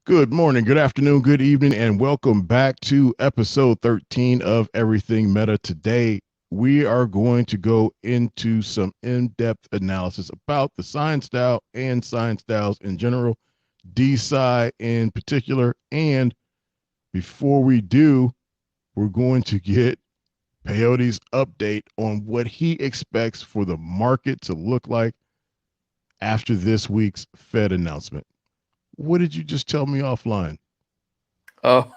Good morning, good afternoon, good evening, and welcome back to episode 13 of Everything Meta. Today, we are going to go into some in depth analysis about the science style and science styles in general, DeSci in particular. And before we do, we're going to get Peyote's update on what he expects for the market to look like after this week's Fed announcement. What did you just tell me offline? Oh,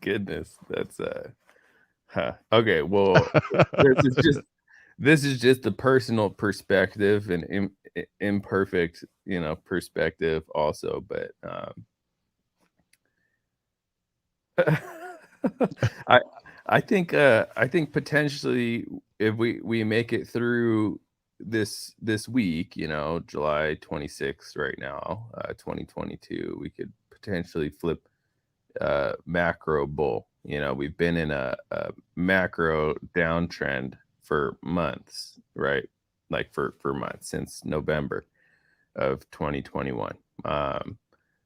goodness. That's okay. Well, this is just this is just a personal perspective and imperfect, perspective also, but I I think potentially if we make it through this week, July 26th right now, 2022, we could potentially flip macro bull. We've been in a macro downtrend for months, right? Like for months since November of 2021.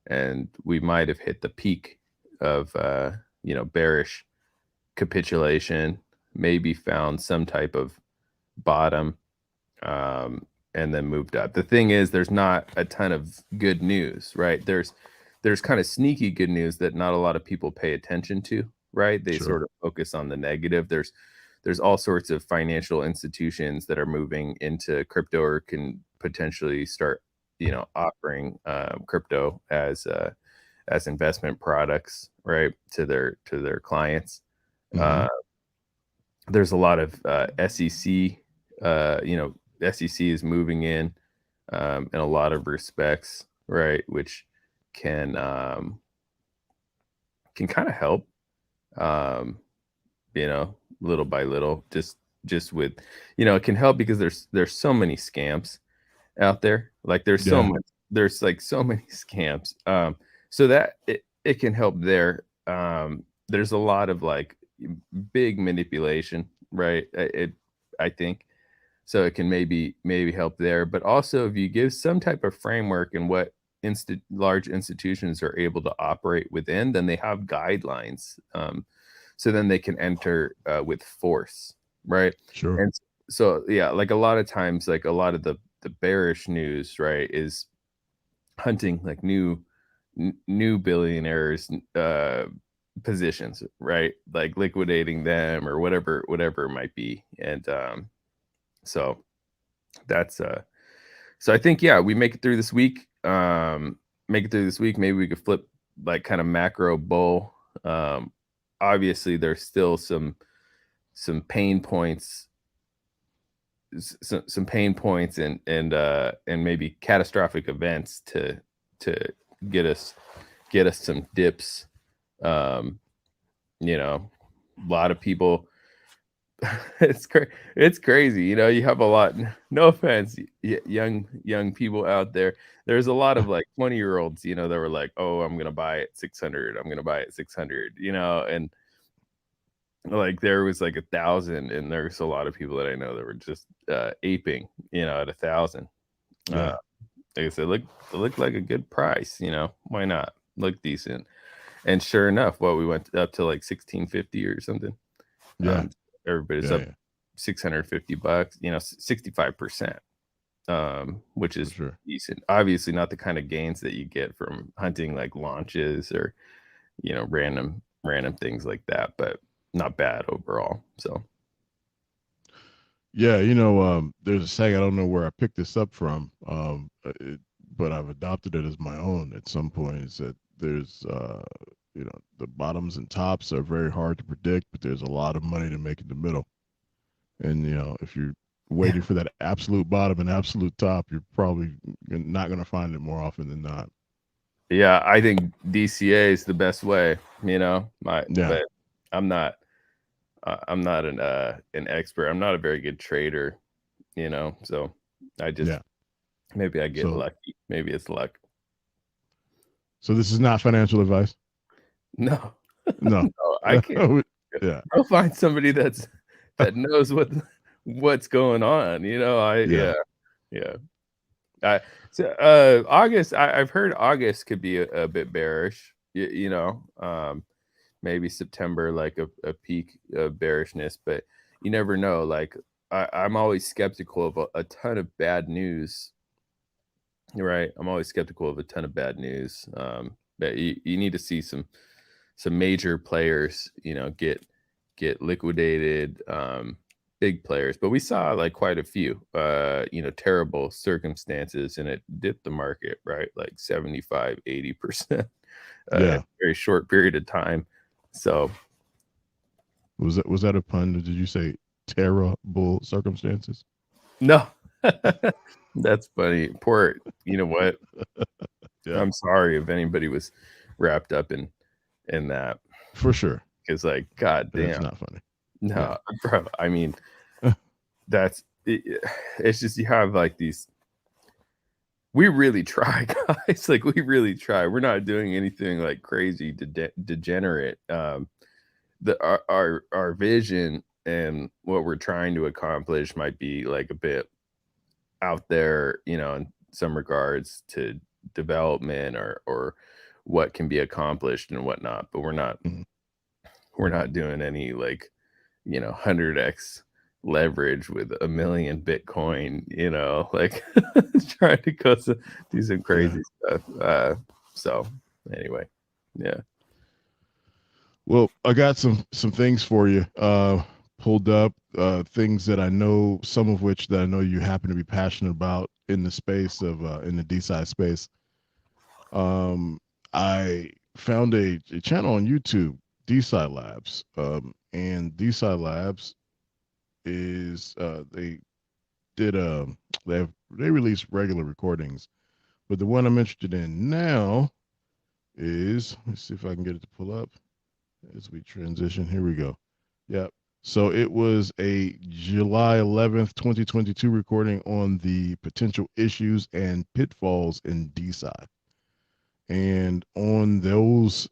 And we might have hit the peak of bearish capitulation, maybe found some type of bottom, and then moved up. The thing is, there's not a ton of good news, right? There's kind of sneaky good news that not a lot of people pay attention to, right? They sort of focus on the negative. There's all sorts of financial institutions that are moving into crypto or can potentially start, offering crypto as investment products, right, to their clients. Mhm. There's a lot of SEC. SEC is moving in a lot of respects, right, which can kind of help, little by little, just with, it can help because there's so many scams out there. Like Yeah. there's like so many scams. So that it can help there. There's a lot of like big manipulation, right? I think so. It can maybe help there, but also if you give some type of framework and what large institutions are able to operate within, then they have guidelines. So then they can enter with force, right? Sure. And so yeah, like a lot of times, like a lot of the bearish news, right, is hunting like new billionaires positions, right, like liquidating them or whatever it might be. And so that's so I think, yeah, we make it through this week. Maybe we could flip like kind of macro bull. Obviously there's still some pain points, some pain points and maybe catastrophic events to get us some dips. um a lot of people, it's crazy, you have a lot, no offense, young people out there. There's a lot of like 20-year-olds, that were like, oh, I'm gonna buy it 600, I'm gonna buy it 600, and like there was like 1,000, and there's a lot of people that I know that were just aping, at 1,000. uh Yeah. like I said, it looked like a good price, why not, look decent. And sure enough, we went up to like 1650 or something. Yeah. um Everybody's Yeah. up Yeah. $650, 65%, which For is sure. decent. Obviously not the kind of gains that you get from hunting like launches or, random things like that, but not bad overall. So Yeah. There's a saying, I don't know where I picked this up from, but I've adopted it as my own at some point. Is that the bottoms and tops are very hard to predict, but there's a lot of money to make in the middle. And, if you're waiting for that absolute bottom and absolute top, you're probably not going to find it more often than not. yeah, I think DCA is the best way, Yeah. but I'm not I'm not an expert. I'm not a very good trader, so I just, Yeah. maybe I get So, lucky. Maybe it's luck. so this is not financial advice. No, No. no, I can't. Yeah. I'll find somebody that knows what's going on. Yeah. Yeah. I August. I've heard August could be a bit bearish. Maybe September like a peak of bearishness, but you never know. Like I'm always skeptical of a ton of bad news. You're right. I'm always skeptical of a ton of bad news. That you need to see some major players, get liquidated. Big players, but we saw like quite a few, terrible circumstances, and it dipped the market, right? Like 75, 80%, in a very short period of time. So was that a pun? Did you say terrible circumstances? no, that's funny. Poor, you know what? Yeah. I'm sorry if anybody was wrapped up in that. For sure. Because like, God damn. It's not funny. No, bro. I mean, it's just you have like these. We really try, guys. Like we really try. We're not doing anything like crazy degenerate. Our vision and what we're trying to accomplish might be like a bit out there, in some regards to development or what can be accomplished and whatnot. But we're not doing any like 100x leverage with 1 million Bitcoin, like trying to do some crazy stuff. So anyway, yeah. Well, I got some things for you pulled up, things that I know, some of which that I know you happen to be passionate about in the space of in the DeSci space. I found a channel on YouTube, DeSci Labs, and DeSci Labs is they release regular recordings, but the one I'm interested in now is, let's see if I can get it to pull up as we transition. Here we go. Yep. So it was a July 11th, 2022 recording on the potential issues and pitfalls in DeSci. And on those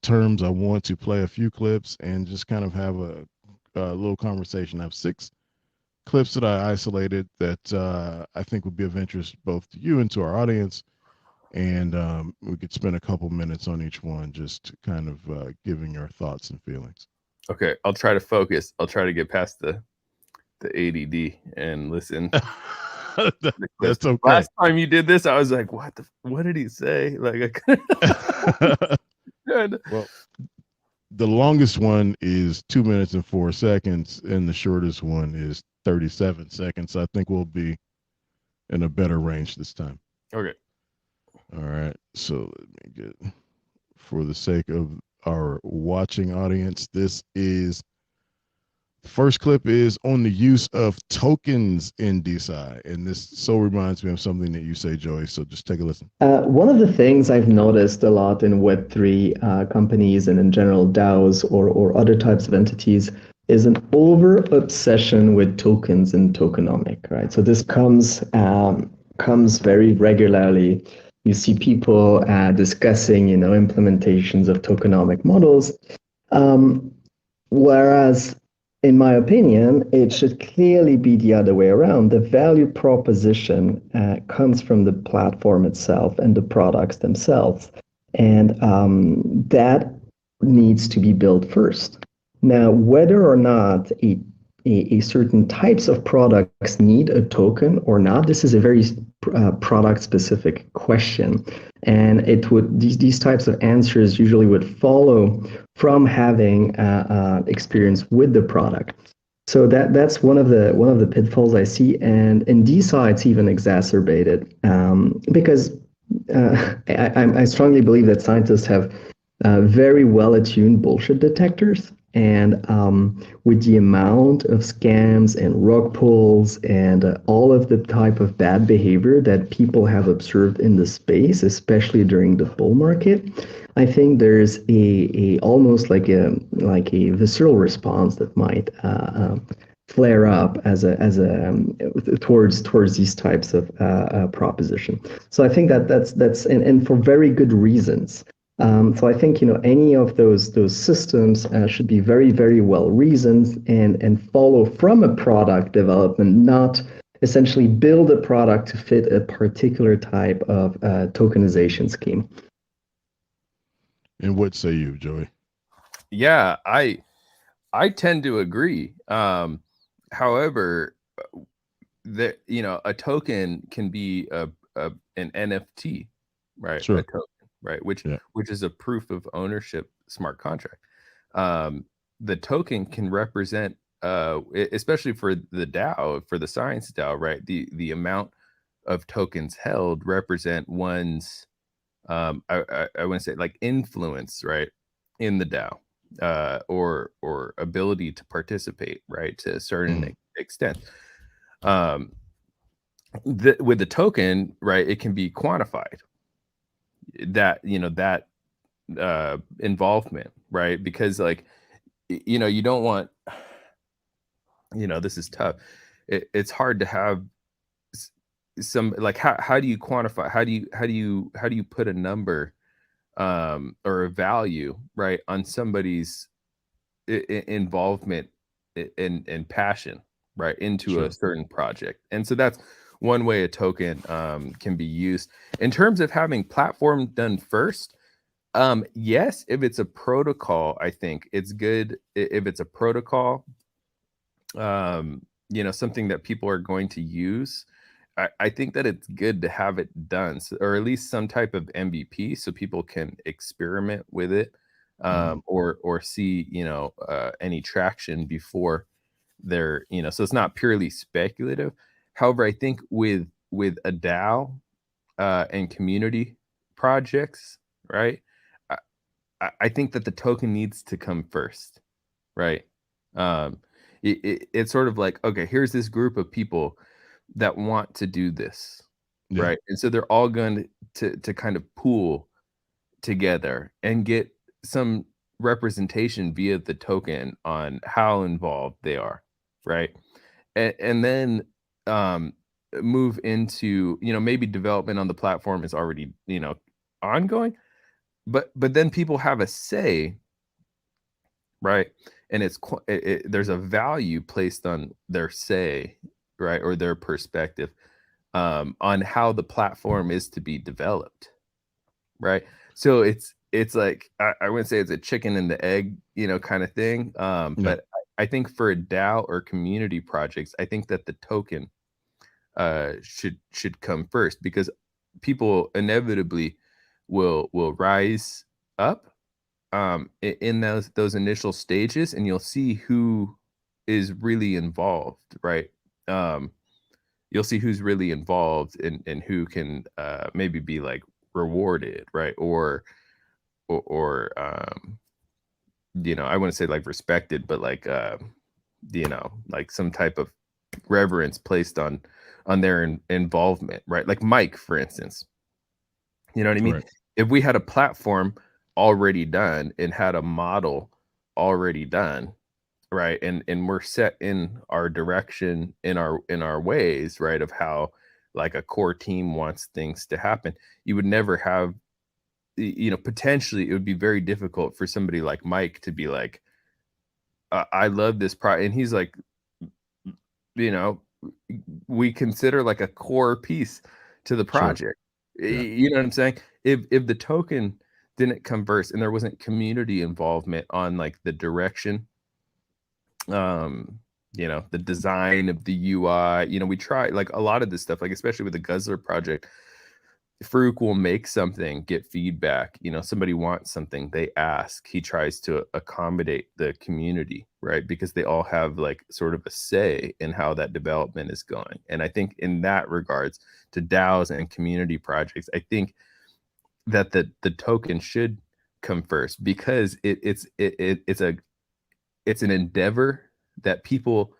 terms, I want to play a few clips and just kind of have a little conversation. I have 6 clips that I isolated that I think would be of interest both to you and to our audience. And we could spend a couple minutes on each one, just kind of giving your thoughts and feelings. Okay, I'll try to focus. I'll try to get past the ADD and listen. That's okay. Last time you did this, I was like, what did he say? Like, well, the longest one is 2 minutes and 4 seconds, and the shortest one is 37 seconds. I think we'll be in a better range this time. Okay. All right. So let me get, for the sake of our watching audience, this is, the first clip is on the use of tokens in DeSci. And this so reminds me of something that you say, Joey. So just take a listen. One of the things I've noticed a lot in Web3 companies and in general DAOs or other types of entities is an over obsession with tokens and tokenomic, right? So this comes very regularly. You see people discussing, implementations of tokenomic models, whereas, in my opinion, it should clearly be the other way around. The value proposition comes from the platform itself and the products themselves, and that needs to be built first. Now, whether or not a certain types of products need a token or not, this is a very product-specific question, and these types of answers usually would follow from having experience with the product. So that's one of the pitfalls I see, and in DeSci it's even exacerbated because I strongly believe that scientists have very well-attuned bullshit detectors. And with the amount of scams and rug pulls and all of the type of bad behavior that people have observed in the space, especially during the bull market, I think there's a almost like a visceral response that might flare up as towards these types of proposition. So I think that's and for very good reasons. So I think any of those systems should be very, very well reasoned and follow from a product development, not essentially build a product to fit a particular type of tokenization scheme. And what say you, Joey? Yeah, I tend to agree. However, that a token can be an NFT, right? Sure. A token, right? Which Yeah. is a proof of ownership smart contract. The token can represent, especially for the DAO, for the science DAO, right? The amount of tokens held represent one's I wouldn't say like influence, right, in the DAO, or ability to participate, right, to a certain extent. With the token, right, it can be quantified, that that involvement, right, because like you don't want, this is tough. It's hard to have some, like, how do you quantify, how do you put a number or a value, right, on somebody's involvement and passion, right, into Sure. a certain project. And so that's one way a token can be used. In terms of having platform done first, yes, if it's a protocol, I think it's good. If it's a protocol, something that people are going to use, I think that it's good to have it done, or at least some type of MVP, so people can experiment with it, or see any traction before they're, so it's not purely speculative. However, I think with a DAO and community projects, right? I, I think that the token needs to come first, right? It's sort of like, okay, here's this group of people that want to do this, Yeah. right? And so they're all going to kind of pool together and get some representation via the token on how involved they are, right? And then move into, maybe development on the platform is already, ongoing, but then people have a say, right? And there's a value placed on their say, right, or their perspective on how the platform is to be developed, right? So it's like, I wouldn't say it's a chicken and the egg, kind of thing. Yeah. But I think for a DAO or community projects, I think that the token should come first, because people inevitably will rise up in those initial stages, and you'll see who is really involved, right? You'll see who's really involved, and who can maybe be like rewarded, right? Or I wouldn't say like respected, but like like some type of reverence placed on their involvement, right? Like Mike, for instance. You know what I mean? Correct. If we had a platform already done and had a model already done, right, and we're set in our direction, in our ways, right, of how like a core team wants things to happen, you would never have, potentially it would be very difficult for somebody like Mike to be like, I love this and he's like, you know we consider like a core piece to the Sure. project. Yeah. You know what I'm saying? If the token didn't come first and there wasn't community involvement on like the direction, the design of the UI, we try like a lot of this stuff, like especially with the Guzzler project. Farouk will make something, get feedback, somebody wants something, they ask, he tries to accommodate the community, right? Because they all have like sort of a say in how that development is going. And I think in that regards to DAOs and community projects, I think that the token should come first, because it's an endeavor that people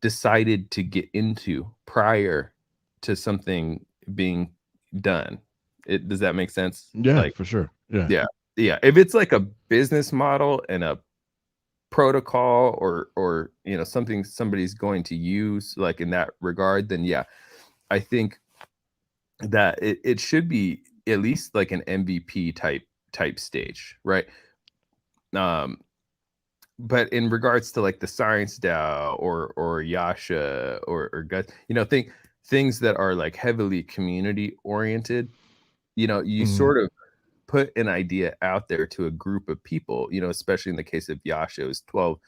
decided to get into prior to something being done. Does that make sense? Yeah, Like, for sure. Yeah. yeah. If it's like a business model and a protocol, or something somebody's going to use, like in that regard, then yeah, I think that it should be at least like an MVP type stage, right? But in regards to like the science DAO or Yasha or Gus, think things that are like heavily community oriented, you sort of put an idea out there to a group of people, especially in the case of Yasha, it was 12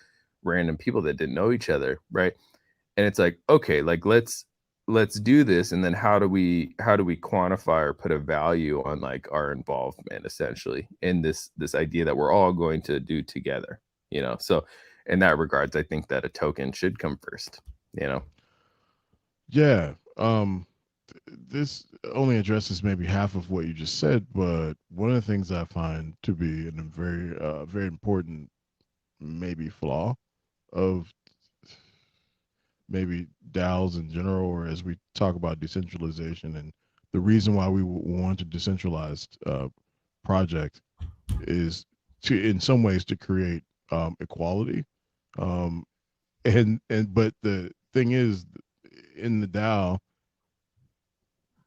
random people that didn't know each other, right? And it's like, okay, like let's do this, and then how do we quantify or put a value on like our involvement essentially in this idea that we're all going to do together, so in that regards, I think that a token should come first. Yeah. This only addresses maybe half of what you just said, but one of the things I find to be a very very important maybe flaw of maybe DAOs in general, or as we talk about decentralization, and the reason why we want a decentralized project is to, in some ways, to create equality. Um, and but the thing is, in the DAO,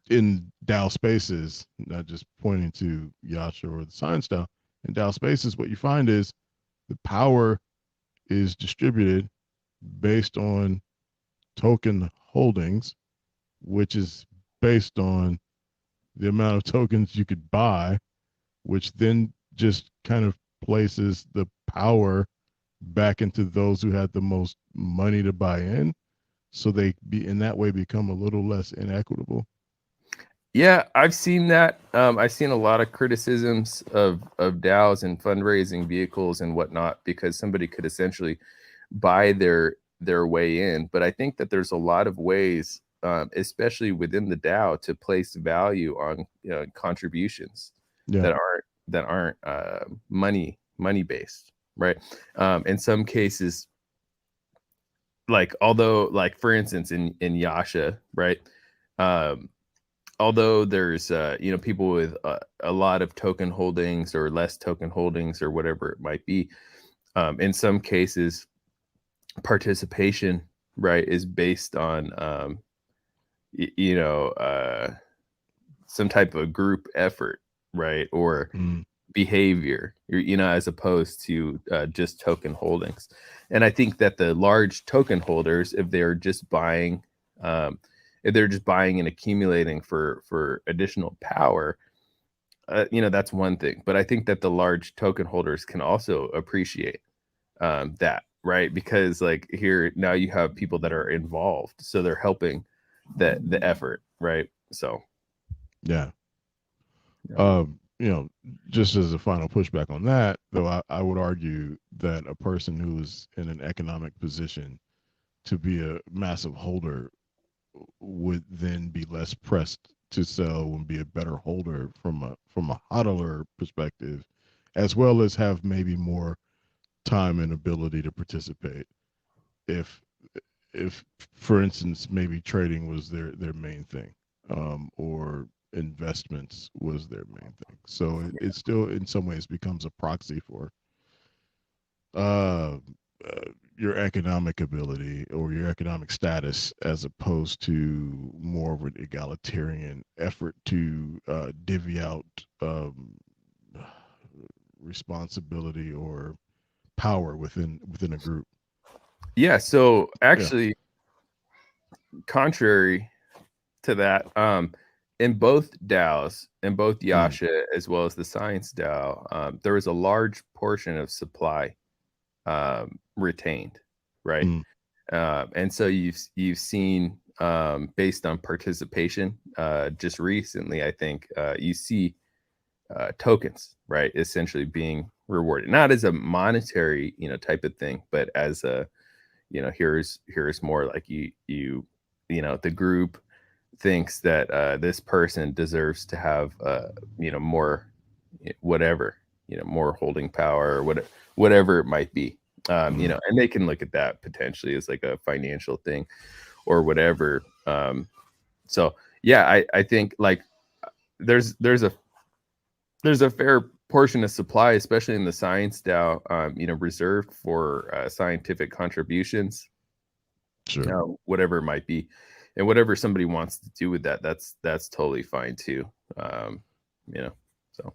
in DAO spaces, not just pointing to Yasha or the science DAO, in DAO spaces, what you find is the power is distributed based on token holdings, which is based on the amount of tokens you could buy, which then just kind of places the power back into those who had the most money to buy in. So they be in that way become a little less inequitable. Yeah, I've seen that. I've seen a lot of criticisms of DAOs and fundraising vehicles and whatnot, because somebody could essentially buy their way in. But I think that there's a lot of ways, especially within the DAO, to place value on contributions Yeah. that aren't money based, right? In some cases, like although, like for instance, in Yasha, right? Although there's people with a lot of token holdings or less token holdings or whatever it might be, in some cases participation, right, is based on some type of group effort, right, or behavior, as opposed to just token holdings. And I think that the large token holders, if they're just buying and accumulating for additional power, that's one thing. But I think that the large token holders can also appreciate that, right? Because like here now you have people that are involved, so they're helping the effort, right? So Yeah. yeah. Just as a final pushback on that, though, I would argue that a person who is in an economic position to be a massive holder would then be less pressed to sell and be a better holder from a hodler perspective, as well as have maybe more time and ability to participate. If if for instance maybe trading was their main thing, or investments was their main thing, so it still in some ways becomes a proxy for uh, your economic ability or your economic status, as opposed to more of an egalitarian effort to divvy out responsibility or power within a group. Yeah, so Yeah. actually, contrary to that, in both DAOs, in both Yasha as well as the Science DAO, there was a large portion of supply retained, right? And so you've seen, based on participation, just recently, I think you see tokens, right, essentially being rewarded, not as a monetary type of thing, but as a here's more like the group thinks that this person deserves to have more whatever, more holding power or whatever it might be, and they can look at that potentially as like a financial thing or whatever. So yeah, I think like there's a fair portion of supply, especially in the science DAO, reserved for scientific contributions, Sure. whatever it might be, and whatever somebody wants to do with that, that's totally fine too. So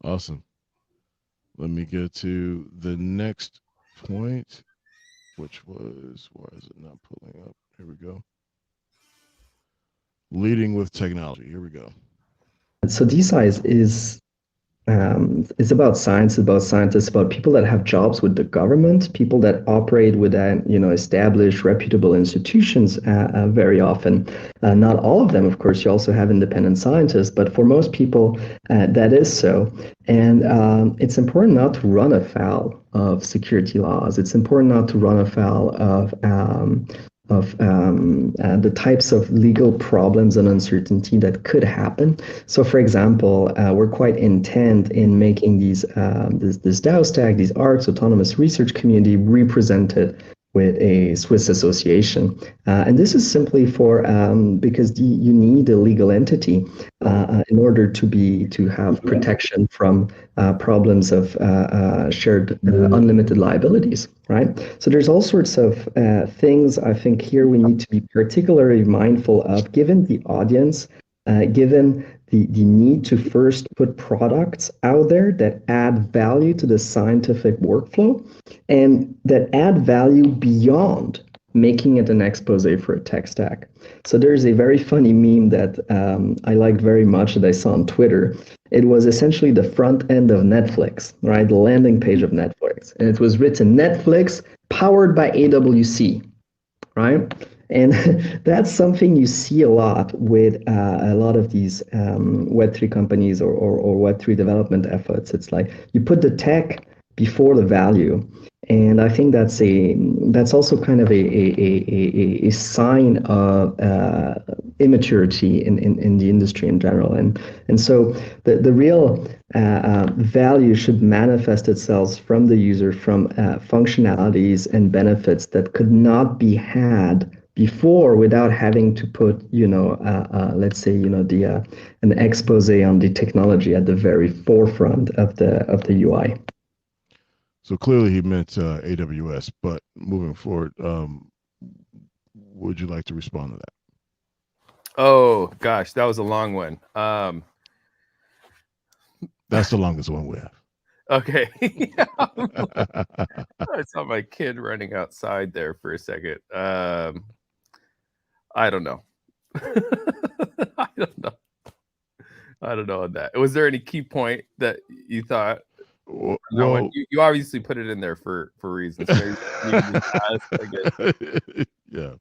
Awesome. Let me get to the next point, which was, why is it not pulling up? Here we go. Leading with technology. Here we go. So DeSci is it's about science, it's about scientists, about people that have jobs with the government, people that operate within, established, reputable institutions very often. Not all of them, of course. You also have independent scientists, but for most people, that is so. And it's important not to run afoul of security laws. It's important not to run afoul of the types of legal problems and uncertainty that could happen. So, for example, we're quite intent in making this DAO stack, these ARCs, autonomous research community, represented with a Swiss association. And this is simply for because you need a legal entity in order to have protection from problems of shared unlimited liabilities, right? So there's all sorts of things I think here we need to be particularly mindful of, given the audience, given the need to first put products out there that add value to the scientific workflow and that add value beyond making it an expose for a tech stack. So there's a very funny meme that I liked very much that I saw on Twitter. It was essentially the front end of Netflix, right? The landing page of Netflix. And it was written Netflix powered by AWC, right? And that's something you see a lot with a lot of these Web3 companies or Web3 development efforts. It's like you put the tech before the value. And I think that's also kind of a sign of immaturity in the industry in general. And so the real value should manifest itself from the user, from functionalities and benefits that could not be had before without having to put, let's say, an expose on the technology at the very forefront of the UI. So clearly he meant AWS, but moving forward, would you like to respond to that? Oh gosh, that was a long one. That's the longest one we have. Okay. I saw my kid running outside there for a second. I don't know. I don't know. I don't know on that. Was there any key point that you thought? Well, you obviously put it in there for reasons. Yeah.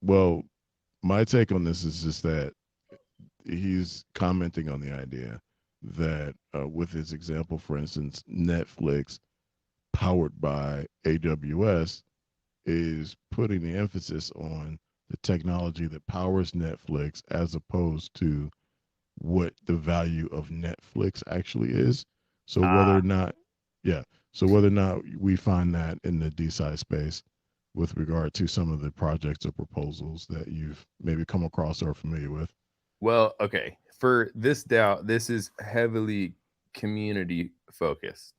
Well, my take on this is just that he's commenting on the idea that with his example, for instance, Netflix powered by AWS is putting the emphasis on the technology that powers Netflix as opposed to what the value of Netflix actually is. So whether or not, whether or not we find that in the DeSci space with regard to some of the projects or proposals that you've maybe come across or are familiar with. Well, okay. For this DAO, this is heavily community focused.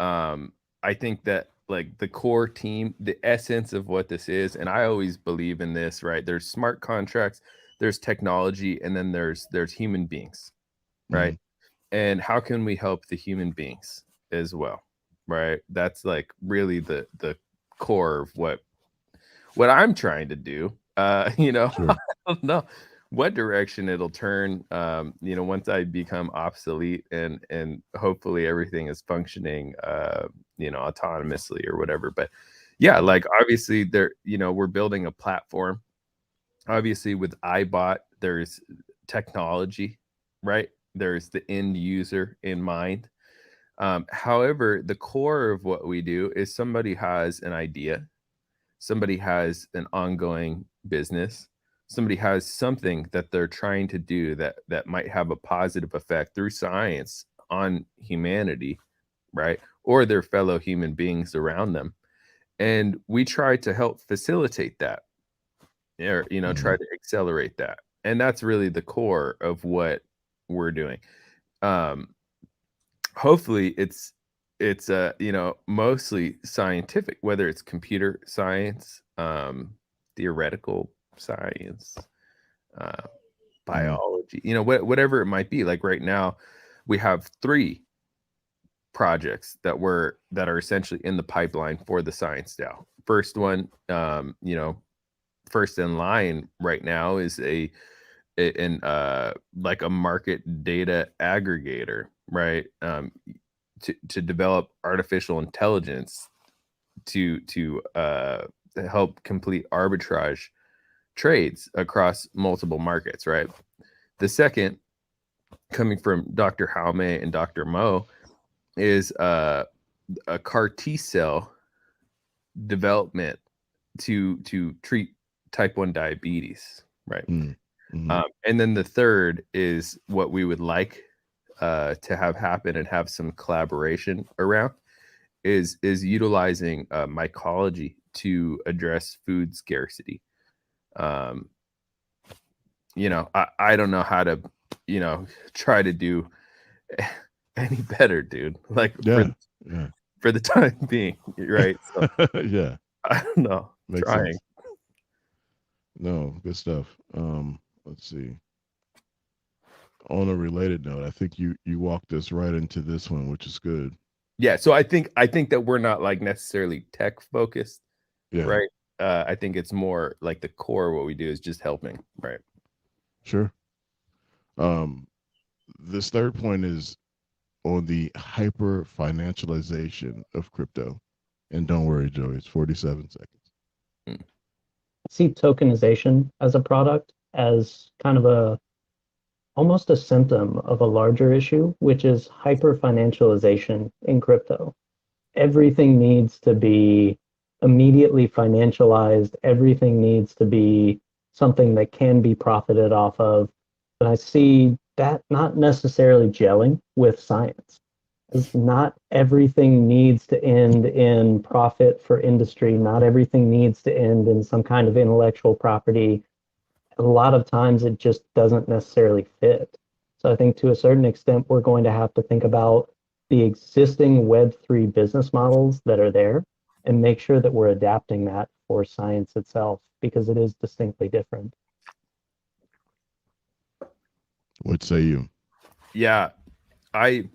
I think that like the core team, the essence of what this is, and I always believe in this, right? There's smart contracts, there's technology, and then there's human beings, right? Mm-hmm. And how can we help the human beings as well, right? That's like really the core of what I'm trying to do. Sure. I don't know what direction it'll turn, once I become obsolete and hopefully everything is functioning, autonomously or whatever. But yeah, like obviously there, we're building a platform. Obviously with iBot, there's technology, right? There's the end user in mind. However, the core of what we do is somebody has an idea, somebody has an ongoing business, somebody has something that they're trying to do that might have a positive effect through science on humanity, right? Or their fellow human beings around them. And we try to help facilitate that, or, try to accelerate that. And that's really the core of what we're doing. Hopefully it's mostly scientific, whether it's computer science, theoretical science, biology, whatever it might be. Like right now we have 3 projects that are essentially in the pipeline for the science DAO. First one, first in line right now is like a market data aggregator, right? To develop artificial intelligence to help complete arbitrage trades across multiple markets, right? The second, coming from Dr. Jaume and Dr. Mo, is a CAR T cell development to treat type 1 diabetes, right? Mm-hmm. And then the third is what we would like to have happen and have some collaboration around is utilizing mycology to address food scarcity. You know, I don't know how to, you know, try to do any better, dude. Like for the time being, right? So, yeah. I don't know. Makes Trying. sense. No, good stuff. Let's see. On a related note, I think you walked us right into this one, which is good. Yeah, so I think that we're not like necessarily tech focused, right? I think it's more like the core of what we do is just helping, right? Sure. This third point is on the hyper financialization of crypto. And don't worry, Joey, it's 47 seconds. I see tokenization as a product as kind of almost a symptom of a larger issue, which is hyper financialization in crypto. Everything needs to be immediately financialized. Everything needs to be something that can be profited off of. But I see that not necessarily gelling with science. Because not everything needs to end in profit for industry. Not everything needs to end in some kind of intellectual property. A lot of times it just doesn't necessarily fit. So I think to a certain extent, we're going to have to think about the existing Web3 business models that are there and make sure that we're adapting that for science itself, because it is distinctly different. What say you? Yeah, I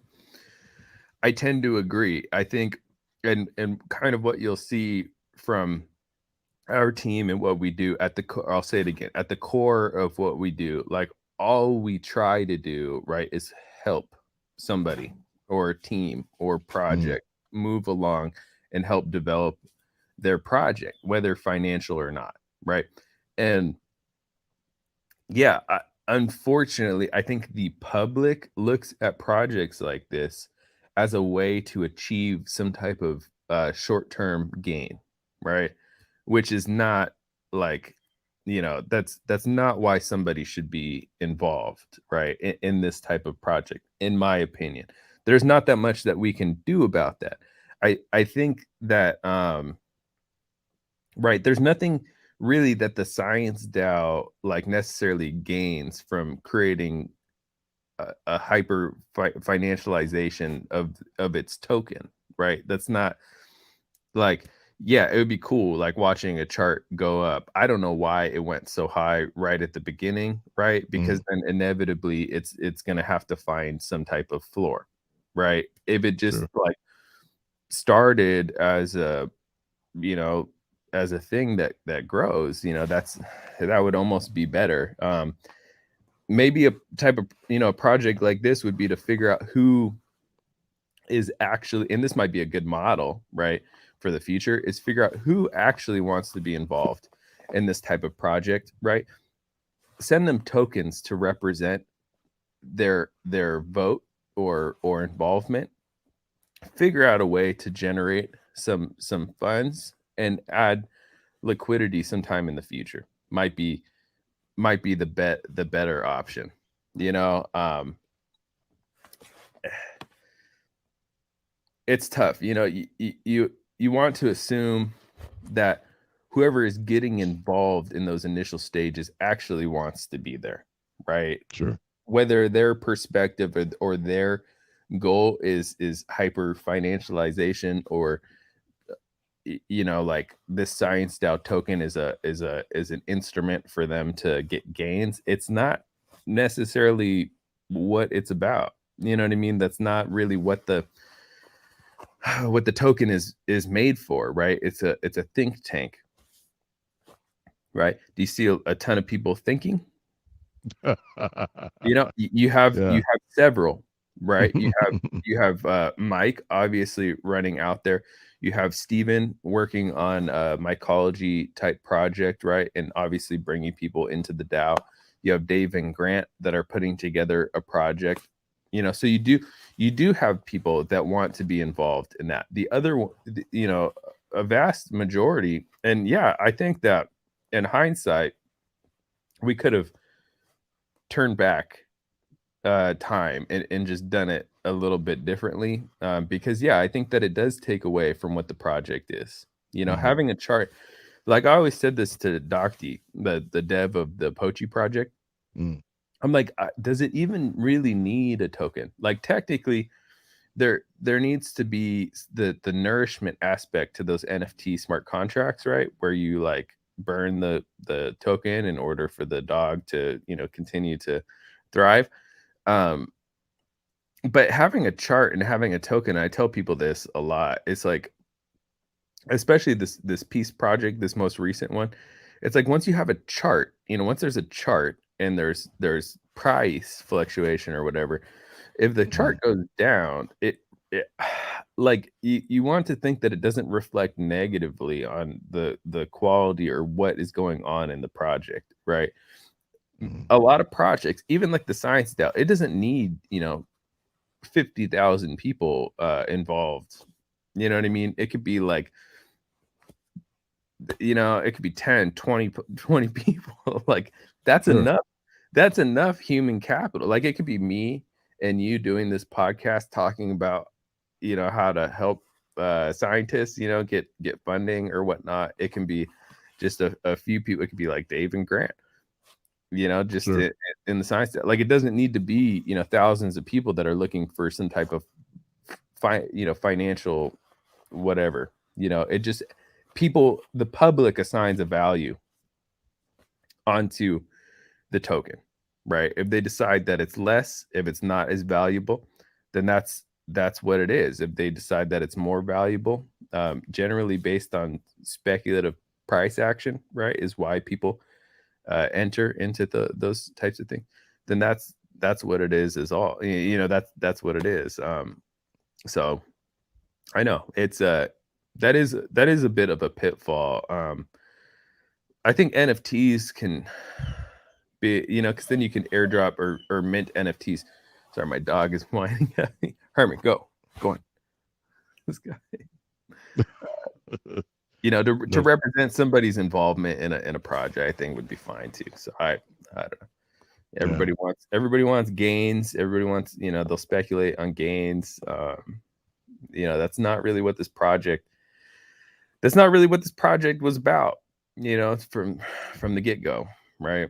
tend to agree. I think, and kind of what you'll see from our team and what we do at the core, I'll say it again, at the core of what we do, like all we try to do, right, is help somebody or a team or project move along and help develop their project, whether financial or not, right? And yeah, unfortunately, I think the public looks at projects like this as a way to achieve some type of short-term gain, right? Which is not like, you know, that's not why somebody should be involved, right? In this type of project, in my opinion. There's not that much that we can do about that. I think that right, there's nothing really that the science DAO like necessarily gains from creating a hyper financialization of its token, right? That's not like, yeah, it would be cool like watching a chart go up. I don't know why it went so high right at the beginning, right? Because then inevitably it's going to have to find some type of floor, right? If it just like started as a, you know, as a thing that grows, you know, that would almost be better. Maybe a type of, you know, a project like this would be to figure out who is actually, and this might be a good model, right, for the future, is figure out who actually wants to be involved in this type of project, right? Send them tokens to represent their vote or involvement. Figure out a way to generate some funds and add liquidity sometime in the future. Might be the better option, you know. It's tough, you know. You want to assume that whoever is getting involved in those initial stages actually wants to be there, right? Sure. Whether their perspective or their goal is hyper financialization, or, you know, like this science DAO token is an instrument for them to get gains. It's not necessarily what it's about. You know what I mean? That's not really what the token is made for, right? It's a think tank. right? Do you see a ton of people thinking? You have several, right? You have Mike obviously running out there. You have Steven working on a mycology type project, right? And obviously bringing people into the DAO. You have Dave and Grant that are putting together a project. So you do have people that want to be involved in that. The other, a vast majority, and yeah, I think that in hindsight, we could have turned back time and just done it a little bit differently, because I think that it does take away from what the project is. Having a chart, like I always said this to Docty, the dev of the Pochi project. I'm like, does it even really need a token? Like technically there needs to be the nourishment aspect to those NFT smart contracts, right? Where you like burn the token in order for the dog to continue to thrive. But having a chart and having a token, I tell people this a lot. It's like, especially this peace project, this most recent one, it's like once you have a chart, once there's a chart and there's price fluctuation or whatever, if the chart goes down, it like you want to think that it doesn't reflect negatively on the quality or what is going on in the project, right? A lot of projects, even like the science DAO, it doesn't need 50,000 people involved. You know what I mean? It could be like, it could be 10, 20 people. Like that's enough. That's enough human capital. Like it could be me and you doing this podcast talking about, how to help scientists, get funding or whatnot. It can be just a few people. It could be like Dave and Grant, just in the science. Like it doesn't need to be, thousands of people that are looking for some type of financial whatever. It just the public assigns a value onto the token, right? If they decide that it's less, if it's not as valuable, then that's what it is. If they decide that it's more valuable, generally based on speculative price action, right, is why people enter into those types of things, then that's what it is all. That's what it is. So I know it's that is a bit of a pitfall. I think NFTs can be, because then you can airdrop or mint NFTs. Sorry, my dog is whining at me. Herman, go on. This guy. To represent somebody's involvement in a project, I think would be fine too. So I don't know. Everybody wants gains. Everybody wants, they'll speculate on gains. That's not really what this project was about. It's from the get-go, right?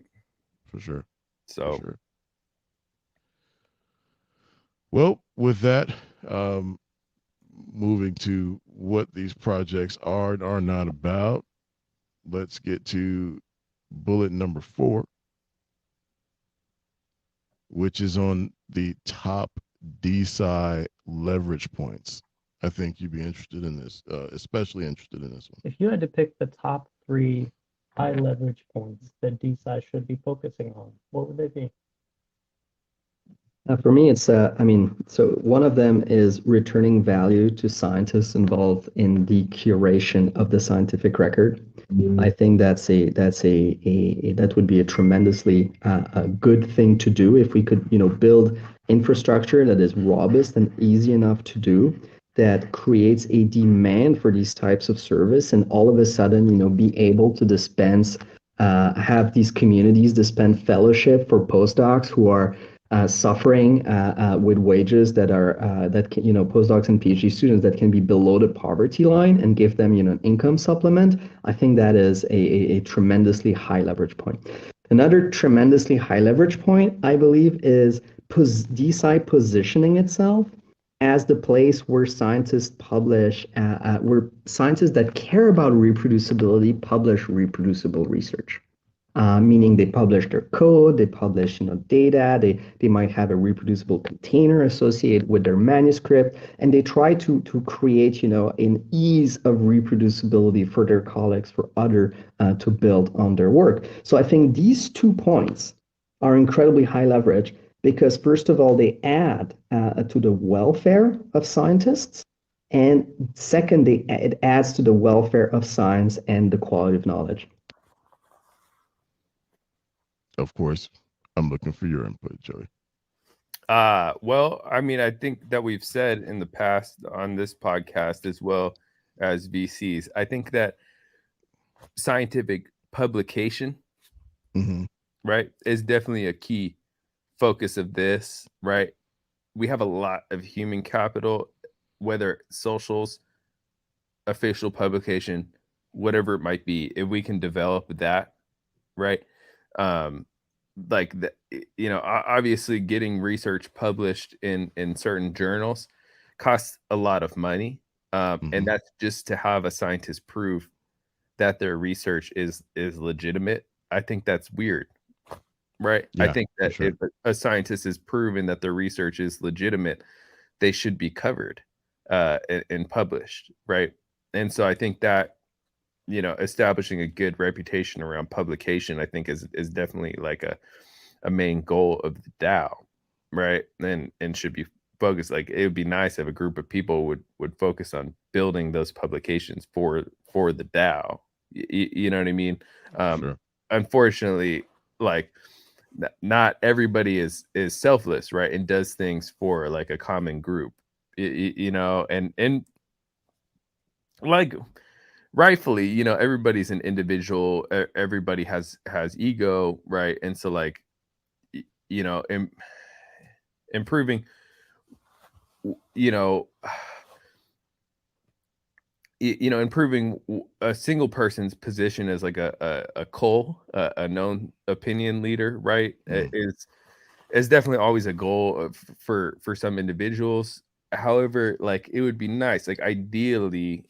For sure. So, for sure. Well, with that, moving to what these projects are and are not about, let's get to bullet number 4, which is on the top DeSci leverage points. I think you'd be interested in this, especially interested in this one. If you had to pick the top 3 high leverage points that DeSci should be focusing on, what would they be? For me, it's so one of them is returning value to scientists involved in the curation of the scientific record. I think that would be a tremendously a good thing to do if we could, build infrastructure that is robust and easy enough to do, that creates a demand for these types of service, and all of a sudden, be able to dispense, have these communities dispense fellowship for postdocs who are suffering with wages that are postdocs and PhD students that can be below the poverty line, and give them an income supplement. I think that is a tremendously high leverage point. Another tremendously high leverage point, I believe, is DeSci positioning itself as the place where scientists publish, where scientists that care about reproducibility publish reproducible research. meaning they publish their code, they publish data, they might have a reproducible container associated with their manuscript, and they try to create an ease of reproducibility for their colleagues, for other to build on their work. So I think these 2 points are incredibly high leverage because first of all, they add to the welfare of scientists. And second, it adds to the welfare of science and the quality of knowledge. Of course, I'm looking for your input, Joey. Well, I mean, I think that we've said in the past on this podcast as well as VCs, I think that scientific publication, right, is definitely a key focus of this, right? We have a lot of human capital, whether socials, official publication, whatever it might be. If we can develop that, right? Like the, obviously getting research published in certain journals costs a lot of money, and that's just to have a scientist prove that their research is legitimate. I think that's weird, right? Yeah, I think that sure. if a scientist is proven that their research is legitimate, they should be covered and published, right? And so I think that establishing a good reputation around publication, I think is definitely like a main goal of the DAO, right? And should be focused. Like it would be nice if a group of people would focus on building those publications for the DAO. You know what I mean? Sure. Unfortunately, like not everybody is selfless, right? And does things for like a common group, and like rightfully, everybody's an individual, everybody has ego, right? And so like improving improving a single person's position as like a a known opinion leader, right? Is definitely always a goal for some individuals. However, like it would be nice, like ideally,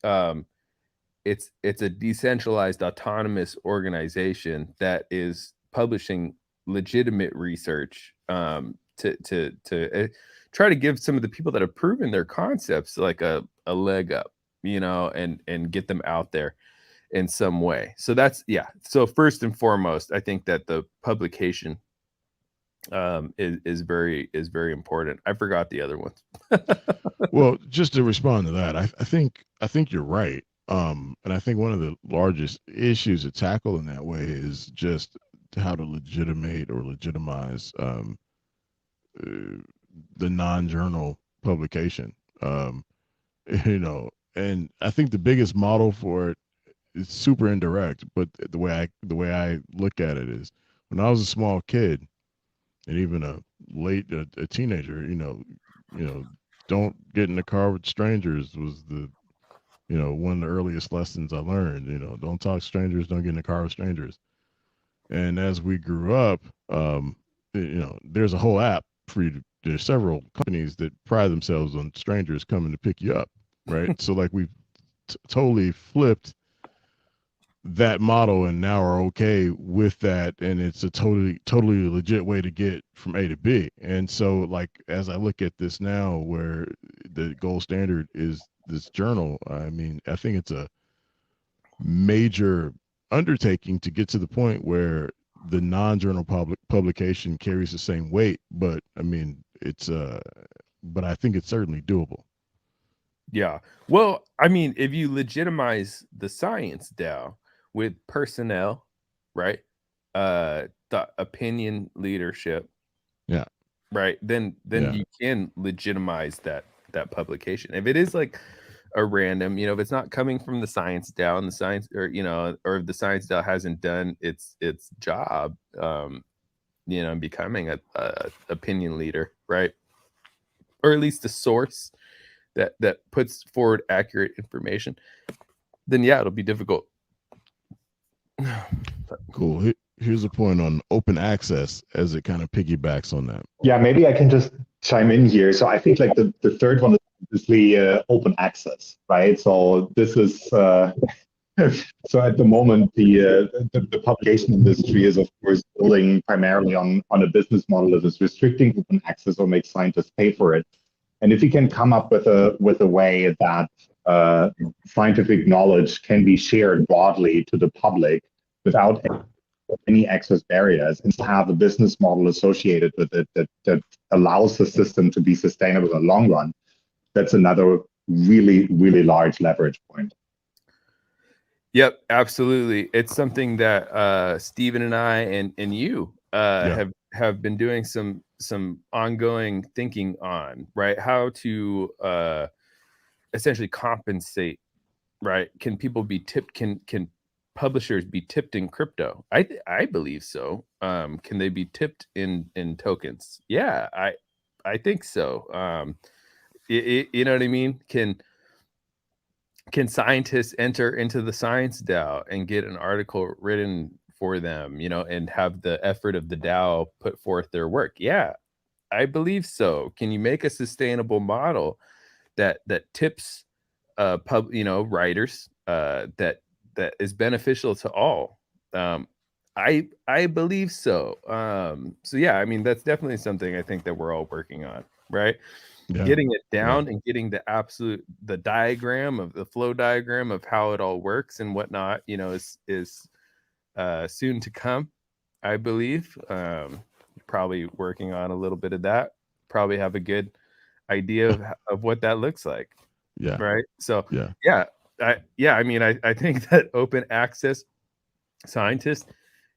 it's a decentralized autonomous organization that is publishing legitimate research to try to give some of the people that have proven their concepts like a leg up, and get them out there in some way. So that's so first and foremost, I think that the publication is very important. I forgot the other ones. Well, just to respond to that, I think you're right. And I think one of the largest issues to tackle in that way is just how to legitimate or legitimize the non-journal publication. And I think the biggest model for it is super indirect, but the way I look at it is when I was a small kid and even a teenager, don't get in the car with strangers was the one of the earliest lessons I learned. Don't talk to strangers, don't get in the car with strangers. And as we grew up, there's a whole app for you to, there's several companies that pride themselves on strangers coming to pick you up, right? So like we've totally flipped that model and now are okay with that, and it's a totally legit way to get from A to B. And so like as I look at this now where the gold standard is this journal, I mean, I think it's a major undertaking to get to the point where the non-journal publication carries the same weight, but I mean it's but I think it's certainly doable. Yeah. Well, I mean, if you legitimize the science DAO with personnel, right? The opinion leadership. Yeah. Right. Then you can legitimize that publication. If it is like a random, if it's not coming from the science DAO and the science or if the science DAO hasn't done its job, becoming a opinion leader, right? Or at least a source that puts forward accurate information, then it'll be difficult. Cool. Here's a point on open access as it kind of piggybacks on that. Yeah, maybe I can just chime in here. So I think like the third one is obviously open access, right? So this is So at the moment, the publication industry is, of course, building primarily on a business model that is restricting open access or makes scientists pay for it. And if you can come up with a way that scientific knowledge can be shared broadly to the public without any access barriers, and have a business model associated with it that allows the system to be sustainable in the long run, that's another really, really large leverage point. Yep, absolutely. It's something that Stephen and I and you have been doing some ongoing thinking on, right? How to essentially compensate, right? Can people be tipped? Can publishers be tipped in crypto? I believe so. Can they be tipped in tokens? Yeah, I think so. You know what I mean? Can scientists enter into the science DAO and get an article written for them, and have the effort of the DAO put forth their work? Yeah, I believe so. Can you make a sustainable model that tips writers that is beneficial to all? I believe so. So yeah, I mean, that's definitely something I think that we're all working on, right? Yeah. Getting it down and getting the diagram of the flow diagram of how it all works and whatnot, is soon to come, I believe. Probably working on a little bit of that. Probably have a good idea of what that looks like. Yeah. Right. So yeah. I mean, I think that open access scientists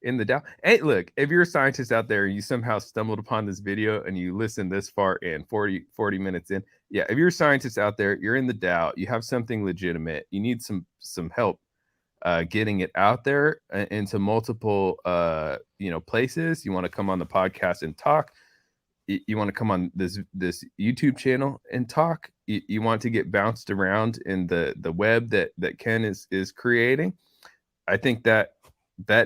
in the DAO. Hey, look, if you're a scientist out there, you somehow stumbled upon this video and you listen this far in 40 minutes in. Yeah, if you're a scientist out there, you're in the DAO, you have something legitimate, you need some help getting it out there into multiple places. You want to come on the podcast and talk. You want to come on this YouTube channel and talk. You want to get bounced around in the web that Ken is creating. I think that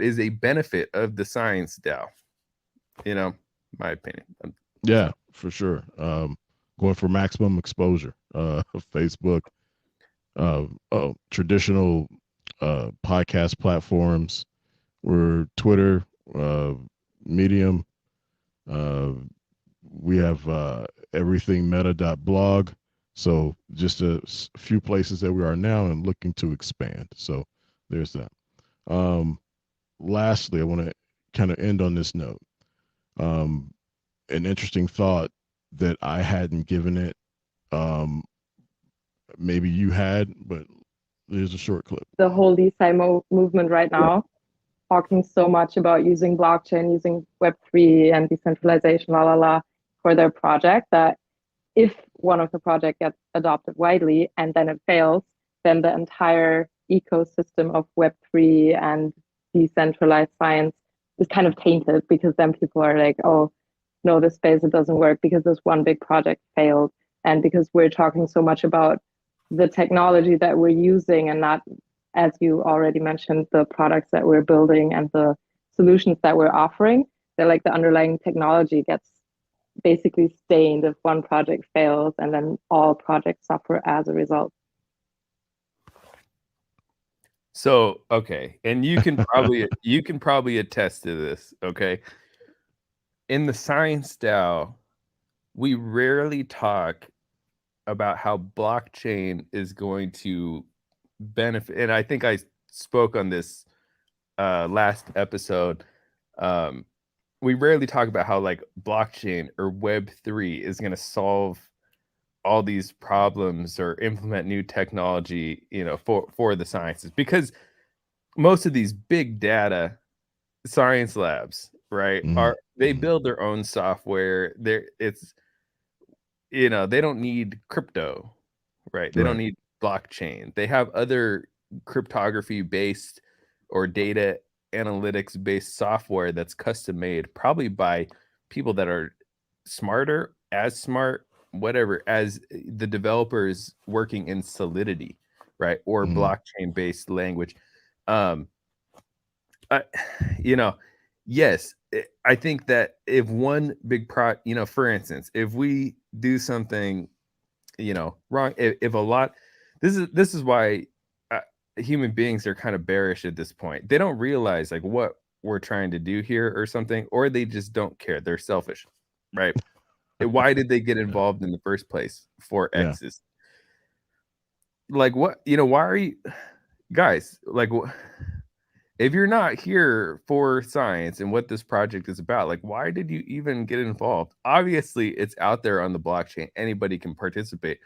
is a benefit of the science DAO. My opinion. Yeah, for sure. Going for maximum exposure. Facebook, traditional podcast platforms, we're Twitter, Medium. We have everythingmeta.blog. So just a few places that we are now and looking to expand. So there's that. Lastly, I want to kind of end on this note. An interesting thought that I hadn't given it. Maybe you had, but there's a short clip. The whole DeSci movement right now, talking so much about using blockchain, using Web3 and decentralization, for their project, that if one of the projects gets adopted widely and then it fails, then the entire ecosystem of Web3 and decentralized science is kind of tainted, because then people are like, oh, no, this space, it doesn't work because this one big project failed. And because we're talking so much about the technology that we're using and not, as you already mentioned, the products that we're building and the solutions that we're offering, that like the underlying technology gets basically stained if one project fails, and then all projects suffer as a result. So, okay. And you can probably attest to this. Okay. In the science DAO, we rarely talk about how blockchain is going to benefit. And I think I spoke on this last episode. We rarely talk about how like blockchain or Web3 is going to solve all these problems or implement new technology, for the sciences, because most of these big data science labs, right, they build their own software. They don't need crypto, right? They don't need blockchain. They have other cryptography based or data analytics based software that's custom made, probably by people that are smarter, as smart, whatever, as the developers working in Solidity, right, or blockchain based language. Yes, I think that if one big for instance, if we do something, wrong, if a lot, this is why human beings are kind of bearish at this point. They don't realize like what we're trying to do here or something, or they just don't care. They're selfish, right? Why did they get involved in the first place for Yeah. X's? Like what, why are you guys like if you're not here for science and what this project is about, like why did you even get involved? Obviously it's out there on the blockchain, anybody can participate,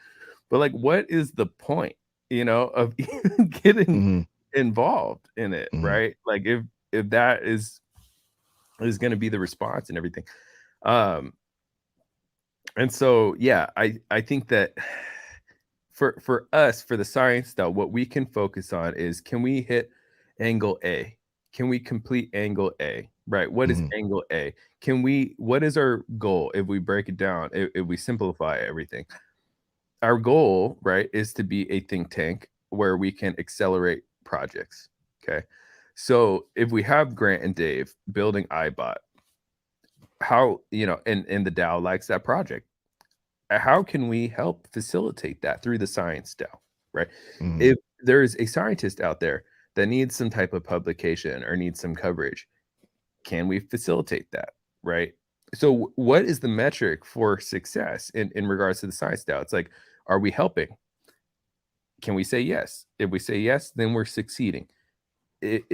but like what is the point, of even getting involved in it, right? Like if that is going to be the response and everything. And so yeah, I think that for us, for the science style, what we can focus on is, can we hit angle A? Can we complete angle A? Right? What is angle A? What is our goal if we break it down, if we simplify everything? Our goal, right, is to be a think tank where we can accelerate projects. Okay. So if we have Grant and Dave building iBot, how, and the DAO likes that project, how can we help facilitate that through the science DAO, right? If there's a scientist out there that needs some type of publication or needs some coverage, can we facilitate that, right? So what is the metric for success in regards to the science DAO? It's like, are we helping? Can we say yes? If we say yes, then we're succeeding. Is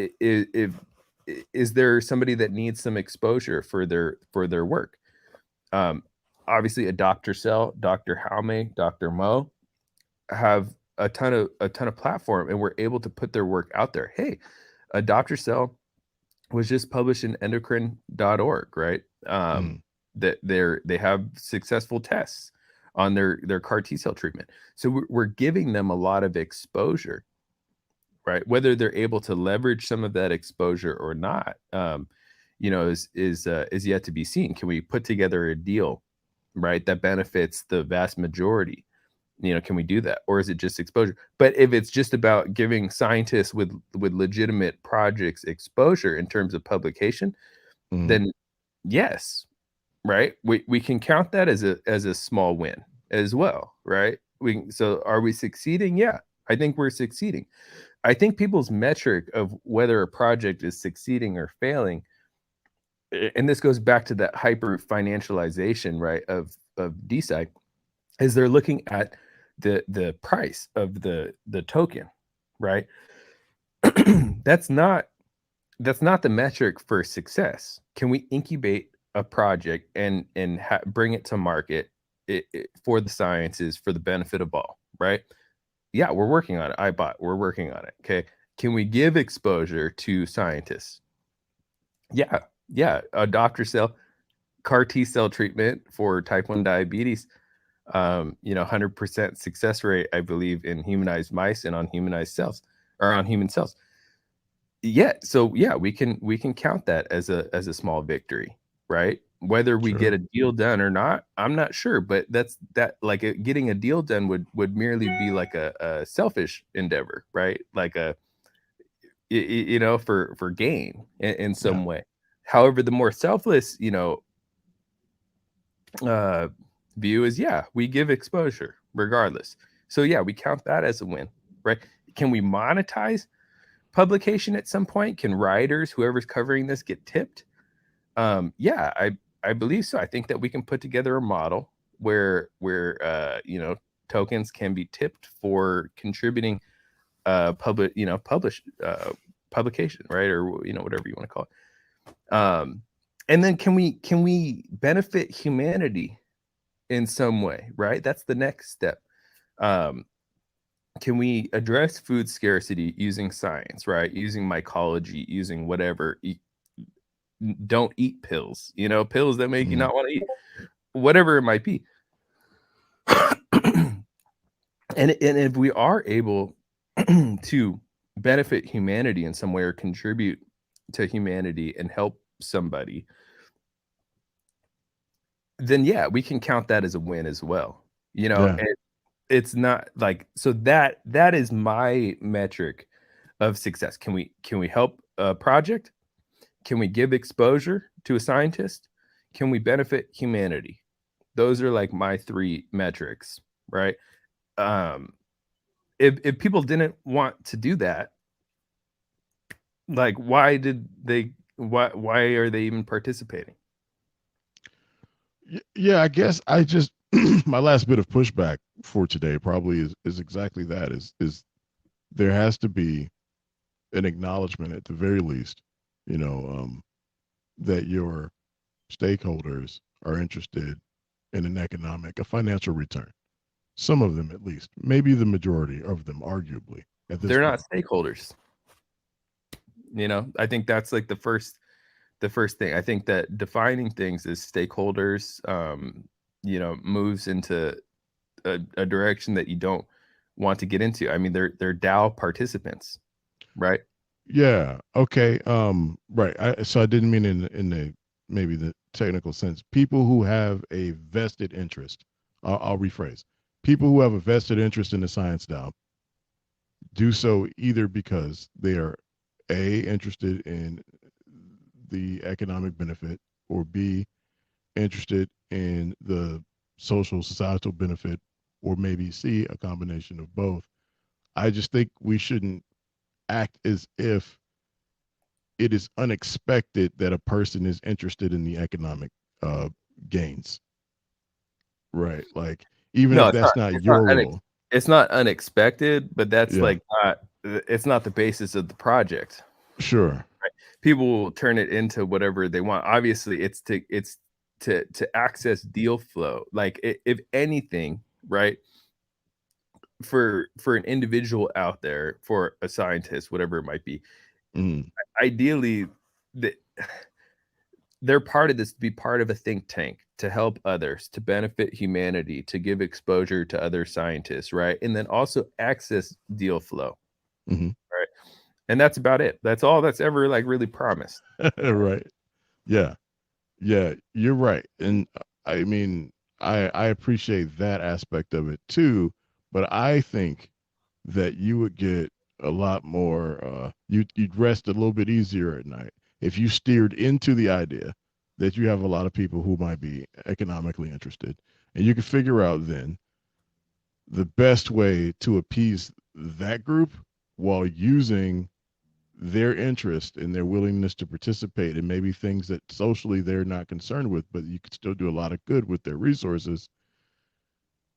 there somebody that needs some exposure for their work? Obviously, a Dr. Cell, Dr. Jaume, Dr. Mo have a ton of platform, and we're able to put their work out there. Hey, a Dr. Cell was just published in endocrine.org, right? That they have successful tests on their CAR T cell treatment. So we're giving them a lot of exposure, right? Whether they're able to leverage some of that exposure or not, is yet to be seen. Can we put together a deal, right, that benefits the vast majority? Can we do that, or is it just exposure? But if it's just about giving scientists with legitimate projects exposure in terms of publication, then yes, right, we can count that as a small win as well, right? So are we succeeding? Yeah, I think we're succeeding. I think people's metric of whether a project is succeeding or failing, and this goes back to that hyper financialization, right, of DeSci, is they're looking at the price of the token, right? That's not the metric for success. Can we incubate a project and bring it to market for the sciences, for the benefit of all, right? Yeah, we're working on it. iBot, we're working on it. Okay. Can we give exposure to scientists? Yeah. A Dr. Cell CAR T cell treatment for type 1 diabetes, 100% success rate, I believe, in humanized mice and on humanized cells, or on human cells. Yeah. So yeah, we can count that as a small victory, right? Whether we get a deal done or not, I'm not sure, but like getting a deal done would merely be like a selfish endeavor, right? Like for gain in some way. However, the more selfless, view is, yeah, we give exposure regardless. So yeah, we count that as a win, right? Can we monetize publication at some point? Can writers, whoever's covering this, get tipped? Yeah, I believe so. I think that we can put together a model where tokens can be tipped for contributing publication, right? Or whatever you want to call it. And then can we benefit humanity in some way, right? That's the next step. Can we address food scarcity using science, right? Using mycology, using whatever. Don't eat pills, pills that make you not want to eat, whatever it might be. And if we are able to benefit humanity in some way, or contribute to humanity and help somebody, then yeah, we can count that as a win as well. And it's not like, so that is my metric of success. Can we help a project? Can we give exposure to a scientist? Can we benefit humanity? Those are like my three metrics, right? if people didn't want to do that, like why are they even participating? Yeah, I guess I just my last bit of pushback for today probably is exactly that is there has to be an acknowledgement at the very least, that your stakeholders are interested in a financial return. Some of them, at least, maybe the majority of them, arguably. They're not stakeholders. I think that's like the first thing. I think that defining things as stakeholders, moves into a direction that you don't want to get into. I mean, they're DAO participants, right? Yeah. Okay. Right. So I didn't mean in the maybe the technical sense. People who have a vested interest. I'll rephrase. People who have a vested interest in the science DAO do so either because they are interested in the economic benefit, or B, interested in the social societal benefit, or maybe C, a combination of both. I just think we shouldn't act as if it is unexpected that a person is interested in the economic gains, right? Like, even if that's not your role. It's not unexpected, but that's it's not the basis of the project. Sure. Right? People will turn it into whatever they want. Obviously, it's to access deal flow. Like, if anything, right? For an individual out there, for a scientist, whatever it might be, ideally, they're part of this to be part of a think tank, to help others, to benefit humanity, to give exposure to other scientists, right? And then also access deal flow, right? And that's about it. That's all that's ever like really promised. Right. Yeah. You're right. And I mean, I appreciate that aspect of it too, but I think that you would get a lot more, you'd rest a little bit easier at night if you steered into the idea that you have a lot of people who might be economically interested, and you can figure out then the best way to appease that group while using their interest and their willingness to participate in maybe things that socially they're not concerned with, but you could still do a lot of good with their resources,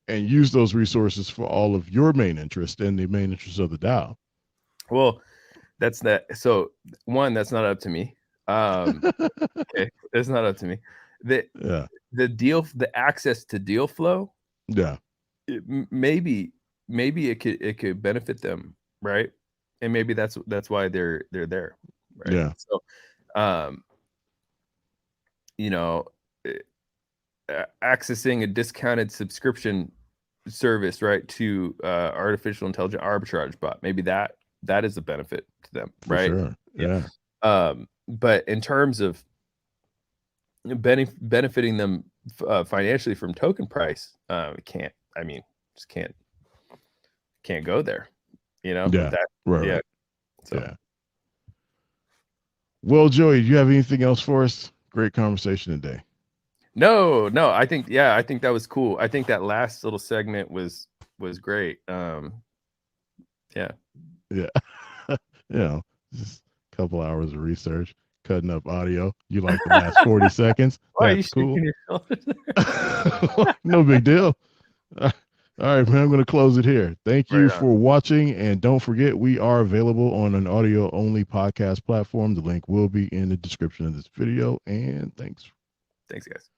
and use those resources for all of your main interest and the main interest of the DAO. Well, that's that. So one, that's not up to me. Okay, it's not up to me. The access to deal flow. Yeah. Maybe it could benefit them, right? And maybe that's why they're there, right? Yeah. So, accessing a discounted subscription service, right, to artificial intelligence arbitrage bot, maybe that is a benefit to them, right? For sure. Yeah. But in terms of benefiting them financially from token price, just can't go there, Yeah. Right. Yeah. So. Yeah. Well, Joey, do you have anything else for us? Great conversation today. No, I think that was cool. I think that last little segment was great. Yeah. Just a couple hours of research, cutting up audio. You like the last 40 seconds? That's cool. No big deal. All right, man, I'm going to close it here. Thank you for watching. And don't forget, we are available on an audio-only podcast platform. The link will be in the description of this video. And thanks. Thanks, guys.